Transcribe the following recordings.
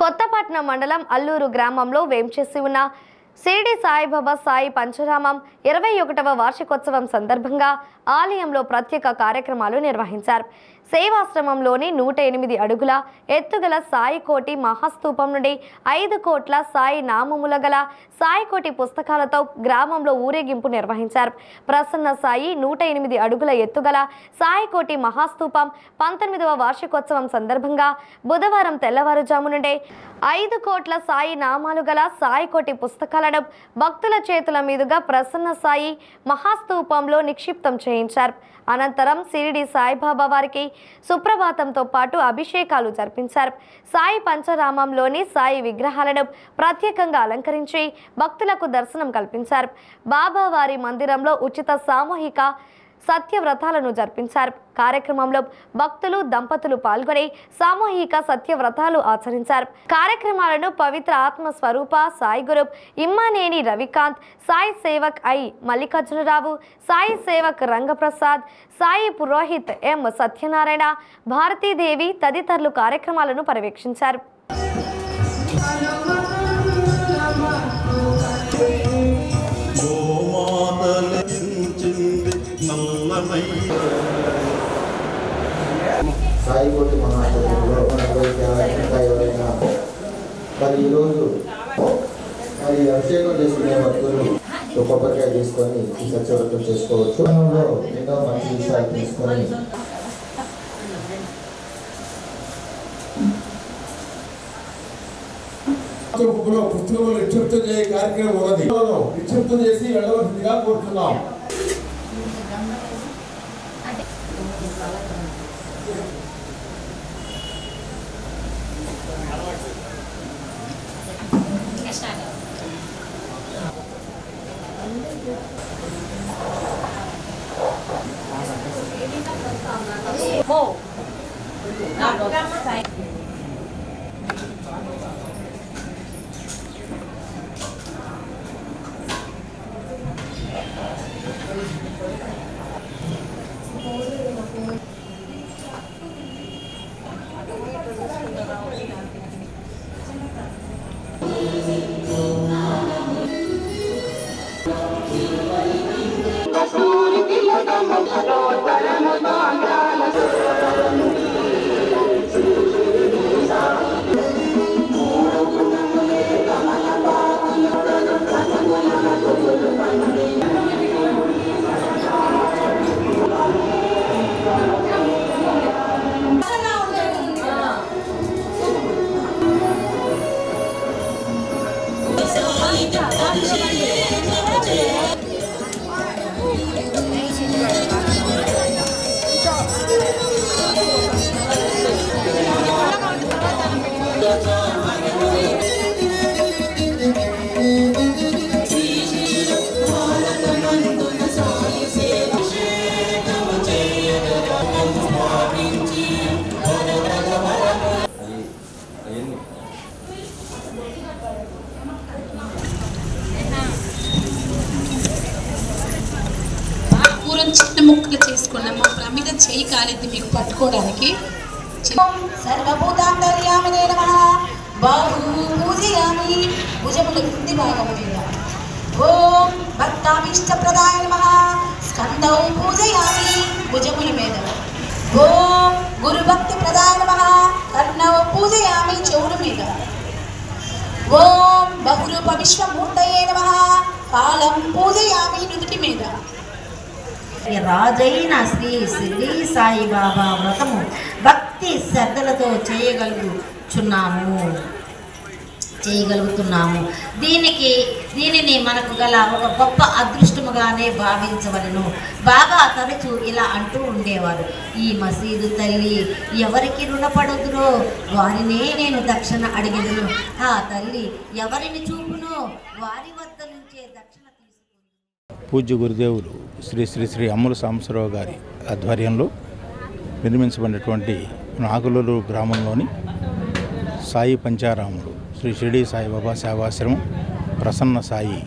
కొత్తపట్నం మండలం అల్లూరు గ్రామంలో వేంచేసి ఉన్న షిరిడి సాయిబాబా సాయి పంచరామం 21వ వార్షికోత్సవం సందర్భంగా ఆలయంలో ప్రత్యేక కార్యక్రమాలు నిర్వహించారు. సేవాశ్రమంలోని 108 అడుగుల ఎత్తుగల సాయి కోటి మహాస్తూపం నుండి 5 కోట్ల సాయి నామముల గల సాయి కోటి పుస్తకాలతో గ్రామంలో ఊరేగింపు నిర్వహించారు. ప్రసన్న సాయి 108 అడుగుల ఎత్తుగల సాయి కోటి మహాస్తూపం 19వ వార్షికోత్సవం సందర్భంగా బుధవారం తెల్లవారుజాము నుండి 5 కోట్ల సాయి నామాలు గల సాయి కోటి పుస్తకాలను భక్తుల చేతుల మీదుగా ప్రసన్న సాయి మహాస్తూపంలో నిక్షిప్తం చేయించారు. అనంతరం షిరిడి సాయిబాబా వారికి సుప్రభాతంతో పాటు అభిషేకాలు జరిపించారు. సాయి పంచరామంలోని సాయి విగ్రహాలను ప్రత్యేకంగా అలంకరించి భక్తులకు దర్శనం కల్పించారు. బాబా వారి మందిరంలో ఉచిత సామూహిక సత్యవ్రతాలను జరిపించారు. కార్యక్రమంలో భక్తులు దంపతులు పాల్గొని సామూహిక సత్యవ్రతాలు ఆచరించారు. కార్యక్రమాలను పవిత్ర ఆత్మ స్వరూప సాయి గురు ఇమ్మానేని రవికాంత్, సాయి సేవక్ ఐ మల్లికార్జునరావు, సాయి సేవక్ రంగప్రసాద్, సాయి పురోహిత్ ఎం సత్యనారాయణ, భారతీదేవి తదితరులు కార్యక్రమాలను పర్యవేక్షించారు. సాయి కోటి మహాసభలో ఎవరైనా మరి ఈరోజు మరి అభిషేకం చేసుకునే భక్తులు కొబ్బరికాయ తీసుకొని ఈ సత్యవ్రతం చేసుకోవచ్చు. ఎన్నో మంచి విషయాలు తీసుకొని పుస్తకంలో నిక్షిప్తం చేసే కార్యక్రమం ఉన్నది. నిక్షిప్తం చేసి వెళ్ళవలసిందిగా కోరుతున్నాం. చిన్న ముక్కలు చేసుకున్నాం. మా ప్రమిద చేయి కాలేదు మీకు పట్టుకోవడానికి. సర్వభూతాంతర్యామినే నమః. బాహు పూజయామి, భుజముల కింది భాగం మీద. ఓం భక్తాభీష్ట ప్రదాయ నమః. స్కందౌ పూజయామి, భుజముల మీద. ఓం గురు భక్తి ప్రదాయ నమః. కర్ణౌ పూజయామి, చెవుల మీద. ఓం బహురూప విశ్వమూర్తయే నమః. పాలం పూజయామి, నుదుటి మీద. రాజైన శ్రీ షిరిడి సాయిబాబా వ్రతము భక్తి శ్రద్ధలతో చేయగలుగుతున్నాము. దీనిని మనకు గల ఒక గొప్ప అదృష్టముగానే భావించవలను. బాబా తరచూ ఇలా అంటూ ఉండేవారు, ఈ మసీదు తల్లి ఎవరికి రుణపడదురో వారినే నేను దక్షిణ అడిగెదను. ఆ తల్లి ఎవరిని చూపునో వారి వద్ద నుంచే దక్షిణ తీసుకుంది. పూజ్య గురుదేవులు శ్రీ శ్రీ శ్రీ అమ్ముల సాంబశివరావు గారి ఆధ్వర్యంలో నిర్మించబడినటువంటి నాగులూరు గ్రామంలోని సాయి పంచారాముడు శ్రీ షిరిడి సాయిబాబా సేవాశ్రమం ప్రసన్న సాయి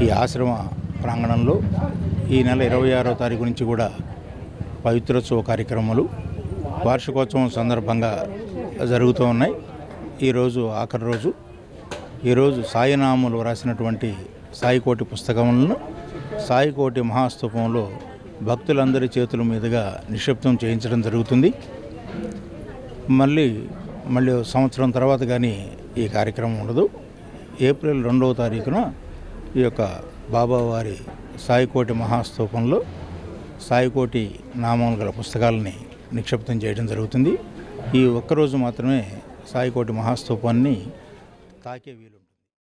ఈ ఆశ్రమ ప్రాంగణంలో ఈ నెల 26వ తారీఖు నుంచి కూడా పవిత్రోత్సవ కార్యక్రమాలు వార్షికోత్సవం సందర్భంగా జరుగుతూ ఉన్నాయి. ఈరోజు ఆఖరి రోజు. ఈరోజు సాయినాములు రాసినటువంటి సాయికోటి పుస్తకములను సాయికోటి మహాస్తూపంలో భక్తులందరి చేతుల మీదుగా నిక్షిప్తం చేయించడం జరుగుతుంది. మళ్ళీ సంవత్సరం తర్వాత కానీ ఈ కార్యక్రమం ఉండదు. ఏప్రిల్ 2వ తారీఖున ఈ యొక్క బాబావారి సాయికోటి మహాస్తూపంలో సాయికోటి నామములు గల పుస్తకాలని నిక్షిప్తం చేయడం జరుగుతుంది. ఈ ఒక్కరోజు మాత్రమే సాయికోటి మహాస్తూపాన్ని తాకే వీలు.